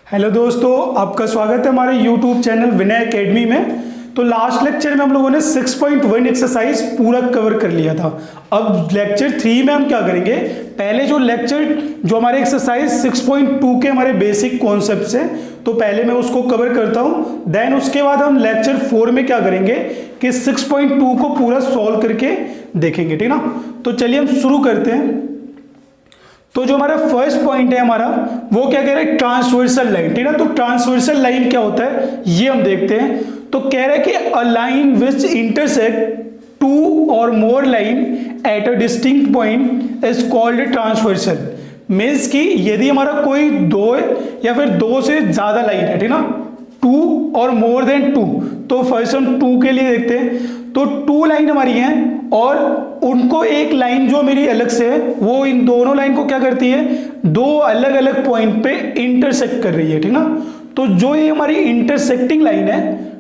Hello दोस्तों, आपका स्वागत है हमारे YouTube चैनल विनय एकेडमी में। तो लास्ट लेक्चर में हम लोगों ने 6.1 एक्सरसाइज पूरा कवर कर लिया था। अब लेक्चर 3 में हम क्या करेंगे, पहले जो हमारे एक्सरसाइज 6.2 के हमारे बेसिक कॉन्सेप्ट्स हैं, तो पहले मैं उसको कवर करता हूँ। देन उसके बाद हम लेक्चर 4 में क्या करेंगे कि 6.2 को पूरा सॉल्व करके देखेंगे, ठीक ना। तो चलिए हम शुरू करते हैं। तो जो हमारा फर्स्ट पॉइंट है हमारा, वो क्या कह रहा है, ट्रांसवर्सल लाइन, ठीक है। तो ट्रांसवर्सल लाइन क्या होता है ये हम देखते हैं। तो कह रहा है कि a line which intersect two or more line at a distinct point is called transversal. Means कि यदि हमारा कोई दो या फिर दो से ज्यादा लाइन है, ठीक ना, to or more than to. तो फर्स्ट हम टू के लिए देखते हैं। तो टू लाइन हमारी है और उनको एक लाइन जो मेरी अलग से है, वो इन दोनों लाइन को क्या करती है, दो अलग अलग पॉइंट पे इंटरसेक्ट कर रही है, ठीक ना। तो जो ये हमारी इंटरसेक्टिंग लाइन है,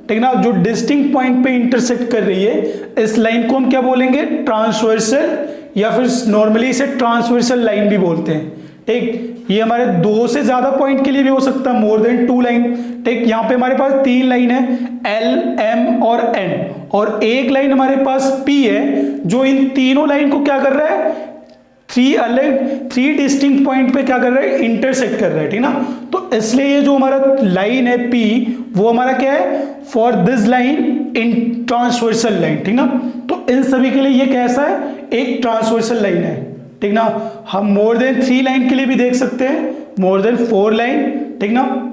ठीक ना, जो डिस्टिंक्ट पॉइंट पे इंटरसेक्ट कर रही है, इस लाइन को हम क्या बोलेंगे, ट्रांसवर्सल, या फिर नॉर्मली इसे ट्रांसवर्सल लाइन भी बोलते हैं, ठीक। ये हमारे दो से ज्यादा पॉइंट के लिए भी हो सकता है, मोर देन टू लाइन, ठीक। यहाँ पे हमारे पास तीन लाइन है, एल, एम और एन, और एक लाइन हमारे पास पी है, जो इन तीनों लाइन को क्या कर रहा है, थ्री डिस्टिंक्ट पॉइंट पे क्या कर रहा है, इंटरसेक्ट कर रहा है, ठीक ना। तो इसलिए ये जो हमारा लाइन है पी, वो हमारा क्या है, for this line in transversal line, ठीक ना। तो इन सभी के लिए ये कैसा है, एक ट्रांसवर्सल लाइन है, ठीक ना। हम मोर देन 3 लाइन के लिए भी देख सकते हैं, मोर देन 4 लाइन, ठीक ना।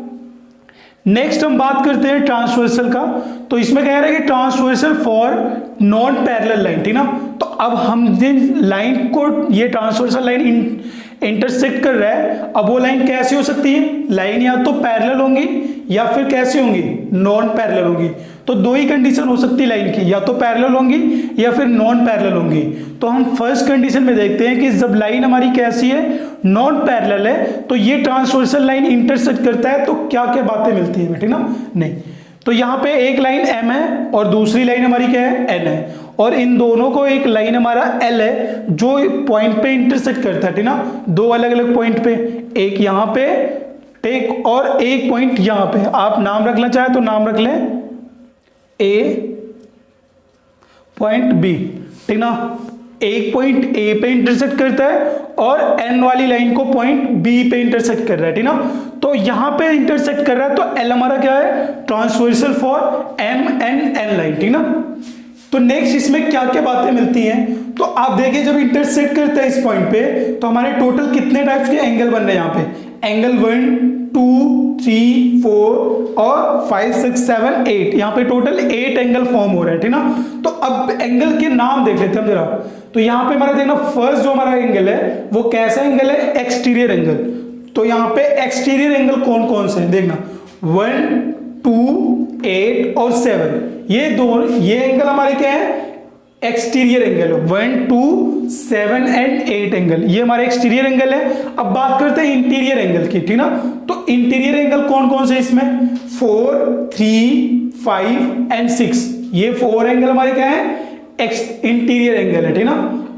नेक्स्ट हम बात करते हैं ट्रांसवर्सल का। तो इसमें कह रहे हैं कि transversal for non parallel line, ठीक ना। तो अब हम जिन लाइन को ये ट्रांसवर्सल लाइन इंटरसेक्ट कर रहा है, अब वो लाइन कैसी हो सकती है, लाइन या तो पैरेलल होंगी या फिर कैसी होंगी, नॉन पैरेलल होंगी। तो दो ही कंडीशन हो सकती है लाइन की, या तो पैरेलल होंगी या फिर नॉन पैरेलल होंगी। तो हम फर्स्ट कंडीशन में देखते हैं कि जब लाइन हमारी कैसी है, नॉन पैरेलल है, तो ये ट्रांसवर्सल लाइन इंटरसेक्ट करता है, तो क्या क्या बातें मिलती है, ठीक ना। नहीं, तो यहाँ पे एक लाइन एम है और दूसरी लाइन हमारी क्या है, एन है, और इन दोनों को एक लाइन हमारा एल है जो पॉइंट पे इंटरसेक्ट करता है, ठीक ना, दो अलग अलग पॉइंट पे, एक यहाँ पे टेक और एक पॉइंट यहाँ पे। आप नाम रखना चाहे तो नाम रख लें, ए पॉइंट बी, ठीक ना। एक पॉइंट ए पे इंटरसेक्ट करता है और एन वाली लाइन को पॉइंट बी पे इंटरसेक्ट कर रहा है, ठीक ना। तो यहां पे इंटरसेक्ट कर रहा है, तो एल हमारा क्या है, transversal for M N N line, ठीक ना। तो नेक्स्ट इसमें क्या क्या बातें मिलती हैं, तो आप देखिए जब इंटरसेक्ट करता है इस पॉइंट पे, तो हमारे टोटल कितने टाइप्स के एंगल बन रहे हैं यहाँ पे, एंगल 1 2 3 4 और 5 6 7 8, यहाँ पे टोटल 8 एंगल फॉर्म हो रहा है, ठीक ना। तो अब एंगल के नाम देख लेते हैं हम जरा। तो यहाँ पे हमारा देखना, फर्स्ट जो हमारा एंगल है वो कैसा एंगल है, एक्सटीरियर एंगल। तो यहाँ पे एक्सटीरियर एंगल कौन कौन से हैं देखना, 1 2 8 और 7, ये एंगल हमारे क्या है, एक्सटीरियर एंगल, 1 2 7 एंड 8 एंगल, ये हमारे एक्सटीरियर एंगल है। अब बात करते हैं इंटीरियर एंगल की, ठीक ना। तो इंटीरियर एंगल कौन कौन से इसमें, 4 3 5 एंड 6, ये 4 एंगल हमारे क्या है, इंटीरियर एंगल है, ठीक ना।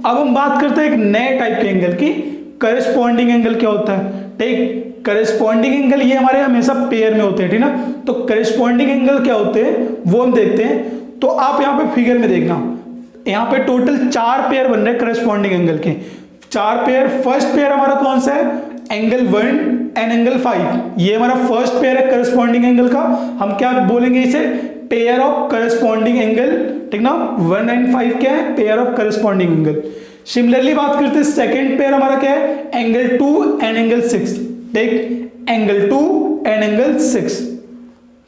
अब हम बात करते हैं एक नए टाइप के एंगल की, करस्पॉन्डिंग एंगल क्या होता है, ठीक। करस्पॉन्डिंग एंगल ये हमारे हमेशा पेयर में होते हैं, ठीक ना। तो करस्पॉन्डिंग एंगल क्या होते हैं वो हम देखते हैं। तो आप यहाँ पे फिगर में देखना, यहाँ पे टोटल 4 पेयर बन रहे हैं करस्पॉन्डिंग एंगल के, 4 पेयर। फर्स्ट पेयर हमारा कौन सा है, एंगल 1 एंड एंगल 5, ये हमारा फर्स्ट पेयर है करस्पॉन्डिंग एंगल का। हम क्या बोलेंगे इसे, पेयर ऑफ करस्पॉन्डिंग एंगल, ठीक ना। 1 एंड 5 क्या है, pair of corresponding angle. Similarly बात करते हैं सेकंड पेयर हमारा क्या है, एंगल 2 एंड एंगल 6, ठीक, एंगल 2 एंड एंगल 6,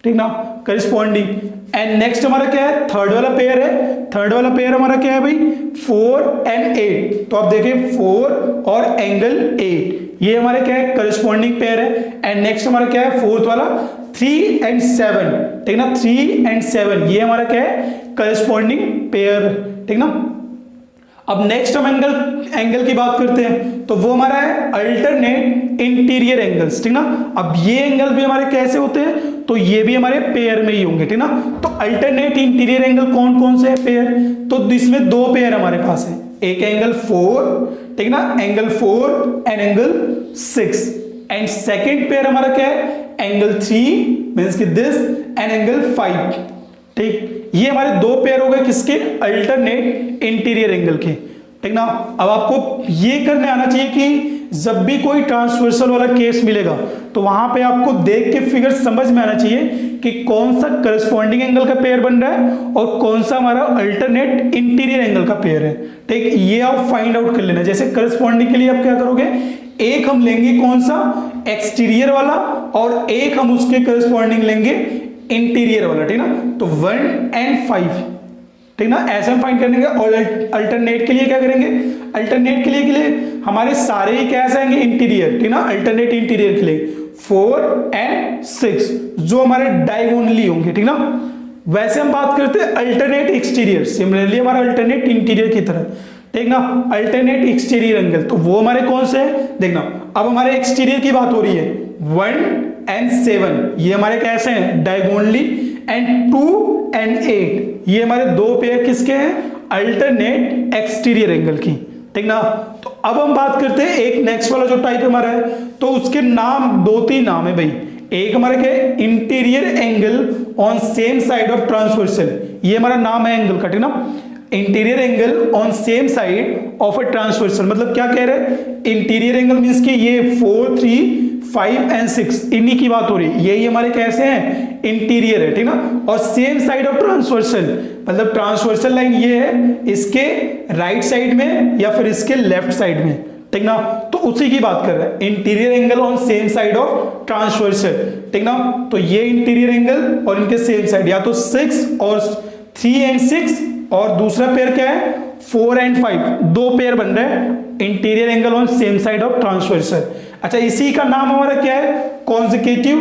ठीक ना, करस्पॉन्डिंग। एंड नेक्स्ट हमारा क्या है, थर्ड वाला पेयर है, थर्ड वाला पेयर हमारा क्या है भाई, 4 एंड 8। तो आप देखिए 4 और एंगल 8, ये हमारे क्या है, करस्पॉन्डिंग पेयर है। एंड नेक्स्ट हमारा क्या है, फोर्थ वाला 3 एंड 7, ठीक ना, 3 एंड 7, ये हमारा क्या है, करस्पॉन्डिंग पेयर, ठीक ना। अब नेक्स्ट हम एंगल की बात करते हैं, तो वो हमारा है अल्टरनेट इंटीरियर एंगल्स, ठीक ना। अब ये एंगल भी हमारे कैसे होते हैं, तो ये भी हमारे पेयर में ही होंगे, ठीक ना। तो अल्टरनेट इंटीरियर एंगल कौन कौन से है पेयर, तो इसमें 2 पेयर हमारे पास है, एक एंगल 4, ठीक ना, angle 4 and angle 6, and second pair हमारा क्या है, एंगल 3 मीन्स कि दिस एंड एंगल 5। ठीक, ये हमारे दो पेयर हो गए किसके, अल्टरनेट इंटीरियर एंगल के। ठीक ना। अब आपको ये करने आना चाहिए कि जब भी कोई ट्रांसवर्सल वाला केस मिलेगा तो वहां पे आपको देख के फिगर समझ में आना चाहिए कि कौन सा करस्पॉन्डिंग एंगल का पेयर बन रहा है और कौन सा हमारा अल्टरनेट इंटीरियर एंगल का पेयर है। ठीक, ये आप फाइंड आउट कर लेना। जैसे करस्पॉन्डिंग के लिए आप क्या करोगे, एक हम लेंगे कौन सा, एक्सटीरियर वाला, और एक हम उसके करस्पॉन्डिंग लेंगे इंटीरियर वाला। ठीक ना। तो 1 and 5, ठीक ना, ऐसे हम फाइंड करेंगे। और अल्टरनेट के लिए क्या करेंगे, अल्टरनेट के लिए हमारे सारे ही कैसे आएंगे, इंटीरियर। ठीक ना, अल्टरनेट इंटीरियर के लिए 4 and 6 जो हमारे डायगोनली होंगे। ठीक ना। वैसे हम बात करते हैं अल्टरनेट एक्सटीरियर, सिमिलरली हमारा अल्टरनेट इंटीरियर की तरह। ठीक ना, अल्टरनेट एक्सटीरियर एंगल, तो वो हमारे कौन से हैं, देखना। अब हमारे एक्सटीरियर की बात हो रही है, 1 and 7 ये हमारे कैसे हैं, डायगोनली, एंड 2 and 8 ये हमारे दो पेयर किसके हैं, अल्टरनेट एक्सटीरियर एंगल की। ठीक ना। तो अब हम बात करते हैं एक नेक्स्ट वाला जो टाइप हमारा है, तो उसके नाम 2-3 नाम है भाई। एक हमारा क्या है, interior angle on same side of transversal, ये हमारा नाम है एंगल का। ठीक ना, interior angle on same side of a transversal, मतलब क्या कह रहे हैं, इंटीरियर एंगल मींस कि ये 4, 3, 5 and 6 इन्हीं की बात हो रही है। यही हमारे कैसे हैं, इंटीरियर है। ठीक ना। और सेम साइड ऑफ ट्रांसवर्सल, मतलब ट्रांसवर्सल लाइन ये है, इसके राइट साइड में या फिर इसके लेफ्ट साइड में। ठीक ना, तो उसी की बात कर रहे हैं, interior angle on same side of transversal. ठीक ना, तो ये इंटीरियर एंगल और इनके सेम साइड, या तो 6 और 3 and 6, और दूसरा पेयर क्या है, 4 and 5 दो पेयर बन रहे हैं interior angle on same side of transversal. अच्छा, इसी का नाम हमारा क्या है, कॉन्जिक्यूटिव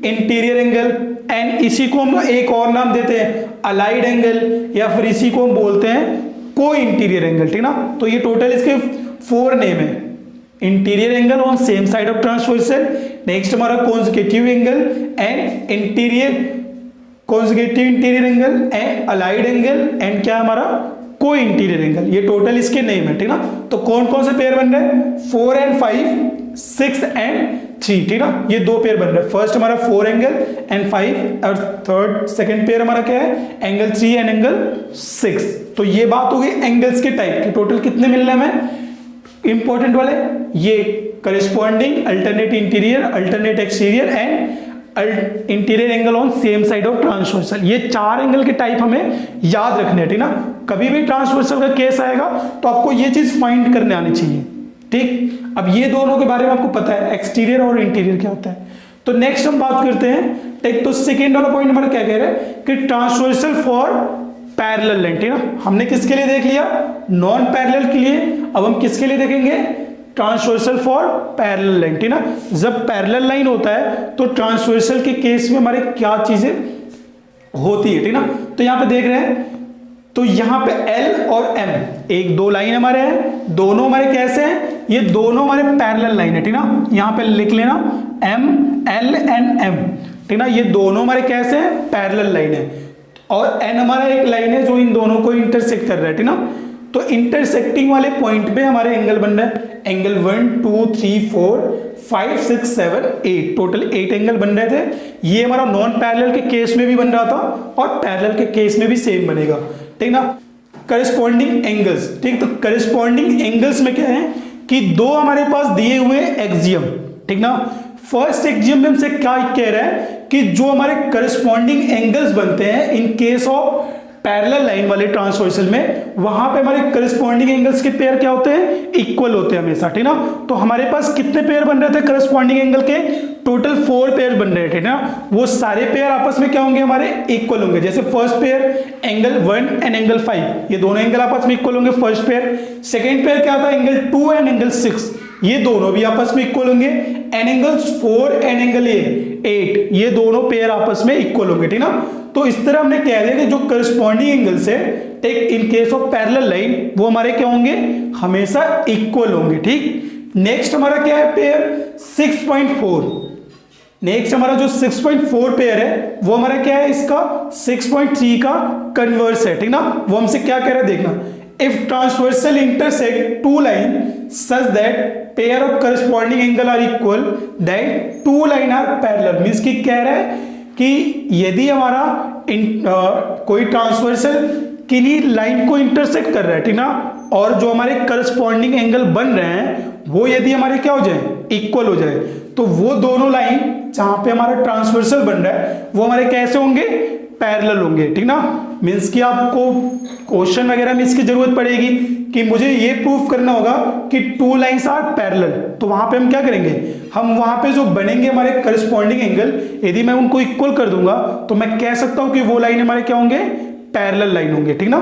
इंटीरियर एंगल, एंड इसी को हम एक और नाम देते हैं अलाइड एंगल, या फिर इसी को हम बोलते हैं को इंटीरियर एंगल। ठीक ना। तो ये टोटल इसके 4 नेम है, interior angle on same side of transversal, next हमारा consecutive angle and consecutive interior angle and allied angle, and क्या हमारा को इंटीरियर एंगल। ये टोटल इसके नेम है। ठीक ना। तो कौन कौन से पेयर बन रहे हैं, 4 and 5, 6 and 3। ठीक ना, ये दो पेयर बन रहे हैं। फर्स्ट हमारा 4 एंगल and 5, और थर्ड सेकंड पेयर हमारा क्या है, एंगल 3 and एंगल 6। तो ये बात हो गई एंगल्स के टाइप की। टोटल कितने मिल रहे हैं हमें, इंपॉर्टेंट वाले, ये corresponding, alternate interior, alternate exterior and interior angle on same side of transversal. ये 4 एंगल के टाइप हमें याद रखने हैं। ठीक ना। कभी भी ट्रांसवर्सल का केस आएगा तो आपको ये चीज फाइंड करने आनी चाहिए। ठीक, अब ये दोनों के बारे में आपको पता है, एक्सटीरियर और इंटीरियर क्या होता है। तो नेक्स्ट हम बात करते हैं, ठीक, तो सेकेंड वाला पॉइंट हमारा क्या कह रहा है कि ट्रांसवर्सल फॉर पैरेलल लाइन। ठीक ना, हमने किसके लिए देख लिया, नॉन पैरेलल के लिए। अब हम किसके लिए देखेंगे, ट्रांसवर्सल फॉर पैरेलल लाइन। ठीक ना, जब पैरेलल लाइन होता है तो ट्रांसवर्सल के केस में हमारे क्या चीजें होती है। ठीक ना, तो यहां पे देख रहे हैं, तो यहां पे L और M एक दो लाइन हमारे हैं, दोनों हमारे कैसे हैं, ये दोनों हमारे पैरेलल लाइन है। ठीक ना, यहां पे लिख लेना M, L and M। ठीक ना, ये दोनों हमारे कैसे हैं, पैरेलल लाइन है, और N हमारा एक लाइन है जो इन दोनों को इंटरसेक्ट कर रहा है। ठीक ना, तो इंटरसेक्टिंग वाले पॉइंट पे हमारे एंगल बन रहा है, एंगल 1, 2, 3, 4, 5, 6, 7, 8, टोटल 8 एंगल बन रहे थे। ये हमारा नॉन पैरेलल के केस में भी बन रहा था और पैरेलल के केस में भी सेम बनेगा। ठीक ना। करिस्पॉन्डिंग एंगल्स, ठीक, तो करिस्पॉन्डिंग एंगल्स में क्या है कि दो हमारे पास दिए हुए एक्सियम। ठीक ना, फर्स्ट एक्सियम में हमसे क्या कह रहा है कि जो हमारे करिस्पॉन्डिंग एंगल्स बनते हैं इन केस ऑफ पैरेलल लाइन वाले ट्रांसवर्सल में, वहां पे हमारे करस्पॉन्डिंग एंगल्स के पेयर क्या होते हैं, इक्वल होते हैं हमेशा। ठीक ना, तो हमारे पास कितने पेयर बन रहे थे करस्पॉन्डिंग एंगल के, टोटल 4 पेयर बन रहे थे ना। वो सारे पेयर आपस में क्या होंगे, हमारे इक्वल होंगे। जैसे first pair angle 1 and angle 5, ये दोनों एंगल आपस में इक्वल होंगे, फर्स्ट पेयर। सेकेंड पेयर क्या था, एंगल 2 एंड एंगल 6, ये दोनों भी आपस में इक्वल होंगे। एंड एंगल्स 4 एंड एंगल 8, ये दोनों पेयर आपस में इक्वल होंगे। ठीक ना, तो इस तरह हमने कह दिया कि जो करस्पॉन्डिंग एंगल्स है take in case of parallel line, वो हमारे क्या होंगे, हमेशा इक्वल होंगे। ठीक, नेक्स्ट हमारा क्या है पेयर 6.4। नेक्स्ट हमारा जो 6.4 पेयर है वो हमारा क्या है, इसका 6.3 का कन्वर्स है। ठीक ना, वो हमसे क्या कह रहा है देखना, if transversal intersect two line such that pair of corresponding angle are equal that two line are parallel. Means कि कह रहा है कि यदि हमारा कोई ट्रांसवर्सल किन्हीं लाइन को इंटरसेक्ट कर रहा है, ठीक ना, और जो हमारे करस्पॉन्डिंग एंगल बन रहे हैं वो यदि हमारे क्या हो जाए, इक्वल हो जाए, तो वो दोनों लाइन जहां पे हमारा ट्रांसवर्सल बन रहा है वो हमारे कैसे होंगे, पैरेलल होंगे, ठीक ना। मींस कि आपको क्वेश्चन वगैरह में इसकी जरूरत पड़ेगी कि मुझे ये प्रूफ करना होगा कि टू लाइंस आर पैरेलल, तो वहां पे हम क्या करेंगे, हम वहां पे जो बनेंगे हमारे करस्पॉन्डिंग एंगल, यदि मैं उनको इक्वल कर दूंगा तो मैं कह सकता हूं कि वो लाइन हमारे क्या होंगे, पैरेलल लाइन होंगे, ठीक ना।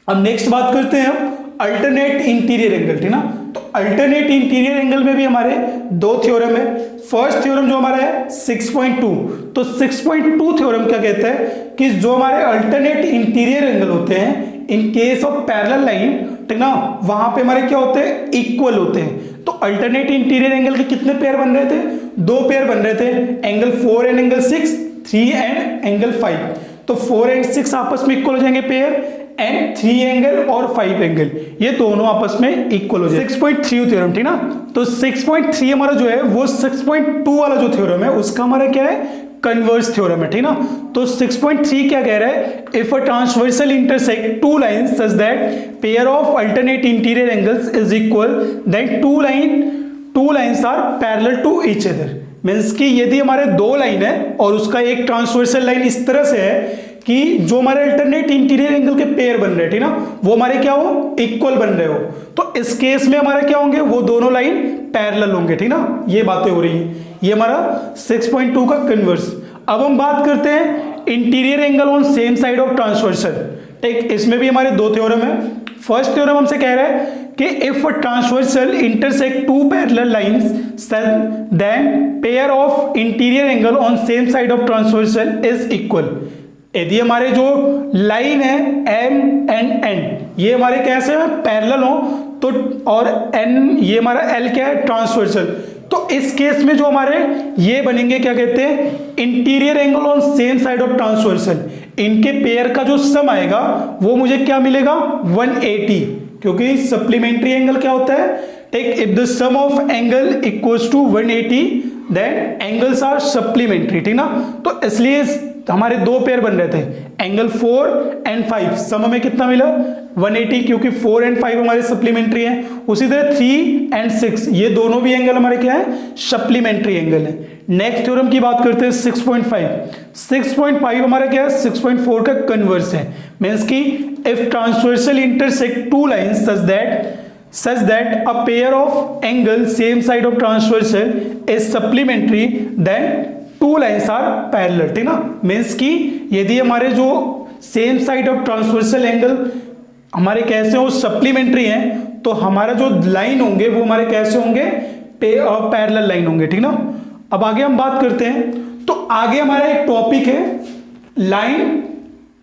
अब नेक्स्ट बात करते हैं हम अल्टरनेट इंटीरियर एंगल, ठीक ना। तो अल्टरनेट इंटीरियर एंगल में भी हमारे दो थ्योरम है। फर्स्ट थ्योरम जो हमारा है 6.2, तो 6.2 थ्योरम क्या कहता है कि जो हमारे अल्टरनेट इंटीरियर एंगल होते हैं इन केस ऑफ पैरेलल लाइन, ठीक ना, वहां पे हमारे क्या होते हैं, इक्वल होते हैं। तो अल्टरनेट इंटीरियर एंगल के कितने पेयर बन रहे थे, दो पेयर बन रहे थे, angle 4 and angle 6, 3 and angle 5। तो 4 एंड 6 आपस में इक्वल हो जाएंगे पेयर, एंड 3 एंगल और 5 एंगल ये दोनों आपस में इक्वल हो जाए। 6.3 थ्योरम, ठीक ना। तो 6.3 हमारा जो है वो 6.2 वाला जो थ्योरम है उसका हमारा क्या है, कन्वर्स थ्योरम है, ठीक ना। तो 6.3 क्या कह रहा है, if a transversal intersect two lines such that pair of alternate interior angles is equal then two lines are parallel to each other. Means कि यदि हमारे दो लाइन है और उसका एक ट्रांसवर्सल लाइन इस तरह से है कि जो हमारे अल्टरनेट इंटीरियर एंगल के पेयर बन रहे हैं, ठीक ना, वो हमारे क्या हो, इक्वल बन रहे हो, तो इस केस में हमारे क्या होंगे, वो दोनों लाइन पैरेलल होंगे, ठीक ना। ये बातें हो रही है, ये हमारा 6.2 का कन्वर्स। अब हम बात करते हैं interior angle on same side of transversal, ठीक। इसमें भी हमारे दो थ्योरम है। फर्स्ट थ्योरम हमसे कह रहा है कि if a transversal intersect two parallel lines then pair of interior angle on same side of transversal is equal. यदि हमारे जो लाइन है एम एंड एन ये हमारे कैसे हैं, पैरेलल हो, तो और एन ये हमारा एल क्या है, ट्रांसवर्सल, तो इस केस में जो हमारे ये बनेंगे क्या कहते हैं, interior angle on same side of transversal. इनके पेयर का जो सम आएगा वो मुझे क्या मिलेगा, 180, क्योंकि सप्लीमेंट्री एंगल क्या होता है, take if the sum of angle equals to 180 then angles are supplementary, ठीक ना। तो इसलिए हमारे दो पेयर बन रहे थे, एंगल 4 एंड 5, सम में कितना मिला, 180, क्योंकि 4 एंड 5 हमारे सप्लीमेंट्री हैं। उसी तरह 3 एंड 6 ये दोनों भी एंगल हमारे क्या है, सप्लीमेंट्री एंगल है। नेक्स्ट थ्योरम की बात करते हैं 6.5 हमारा क्या है, 6.4 का कन्वर्स है। मींस की if transversal intersect two lines such that a pair of angles same side of transversal is supplementary then two lines are parallel, ठीक ना। मीन्स की यदि हमारे जो same side of transversal angle हमारे कैसे हो, सप्लीमेंट्री हैं, तो हमारा जो लाइन होंगे वो हमारे कैसे होंगे, पैरेलल लाइन होंगे, ठीक ना। अब आगे हम बात करते हैं, तो आगे हमारा एक टॉपिक है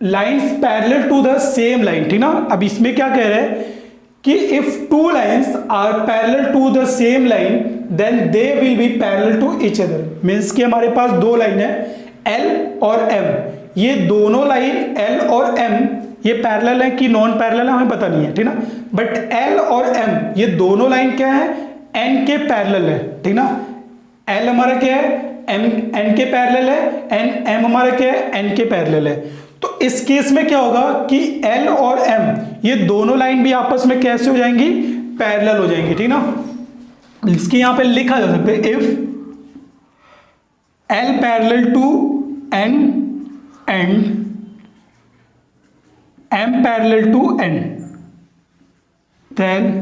lines parallel to the same line, ठीक ना। अब इसमें क्या कह रहे हैं कि if two lines are parallel to the same line then they will be parallel to each other. Means कि हमारे पास दो लाइन है L और M, ये दोनों लाइन L और M ये पैरेलल है कि नॉन पैरेलल है हमें पता नहीं है, ठीक ना। बट L और M ये दोनों लाइन क्या है, N के पैरेलल है, ठीक ना। L हमारा क्या है, N के पैरेलल है, एंड M हमारा क्या है, N के पैरेलल है। तो इस केस में क्या होगा कि L और M ये दोनों लाइन भी आपस में कैसे हो जाएंगी, पैरेलल हो जाएंगी, ठीक ना। इसकी यहां पे लिखा जा सकता है if L parallel to N and M parallel to N then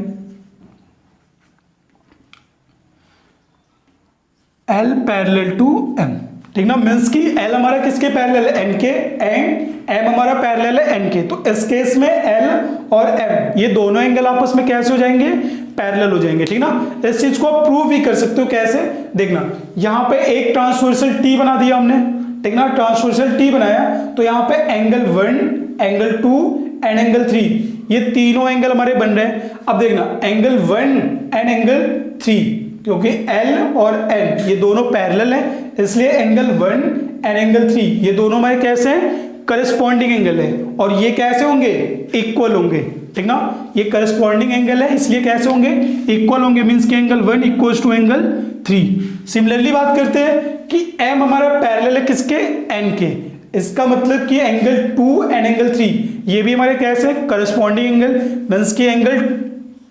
L parallel to M, ठीक ना। मीन्स की L हमारा किसके पैरेलल है, N के, एंड M हमारा पैरेलल है N के। तो इस केस में L और M ये दोनों एंगल आपस में कैसे हो जाएंगे, पैरेलल हो जाएंगे, ठीक ना। इस चीज को आप प्रूव भी कर सकते हो, कैसे, देखना, यहां पे एक ट्रांसवर्सल T बना दिया हमने, ठीक ना। ट्रांसवर्सल T बनाया तो यहां पे एंगल 1, एंगल 2 एंड एंगल 3 ये तीनों एंगल हमारे बन रहे हैं। अब देखना एंगल 1 एंड एंगल 3, क्योंकि L और N ये दोनों पैरेलल हैं, इसलिए एंगल 1 एंड एंगल 3 ये दोनों हमारे कैसे हैं, करस्पॉन्डिंग एंगल है, और ये कैसे होंगे, इक्वल होंगे, ठीक ना। ये करस्पॉन्डिंग एंगल है, इसलिए कैसे होंगे, इक्वल होंगे, मींस के angle 1 equals to angle 3। Similarly बात करते हैं कि m हमारा पैरेलल है किसके, n के, इसका मतलब कि एंगल 2 एंड एंगल 3 ये भी हमारे कैसे करस्पॉन्डिंग एंगल, मींस के एंगल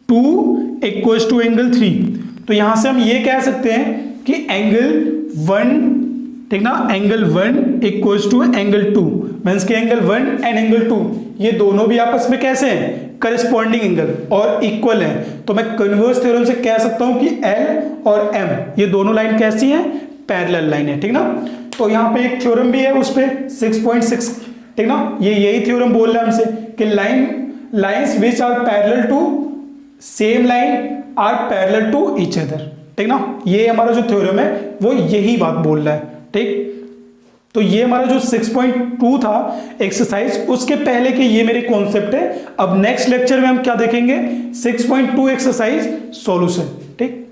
2 इक्वल्स टू एंगल 3। तो यहां से हम ये कह सकते हैं कि एंगल 1, ठीक ना, angle 1 equals to angle 2, means के एंगल 1 एंड एंगल 2 ये दोनों भी आपस में कैसे हैं, करस्पॉन्डिंग एंगल और इक्वल हैं। तो मैं कन्वर्स थ्योरम से कह सकता हूं कि L और M ये दोनों लाइन कैसी हैं, पैरेलल लाइन है, ठीक ना। तो यहाँ पे एक थ्योरम भी है उस पे 6.6, ठीक ना, ये यही थ्योरम बोल रहा है हमसे कि lines which are parallel to same line are parallel to each other, ठीक ना। ये हमारा जो थ्योरम है वो यही बात बोल रहा है, ठीक। तो ये हमारा जो 6.2 था एक्सरसाइज, उसके पहले के ये मेरे कॉन्सेप्ट है। अब नेक्स्ट लेक्चर में हम क्या देखेंगे, 6.2 एक्सरसाइज सॉल्यूशन, ठीक।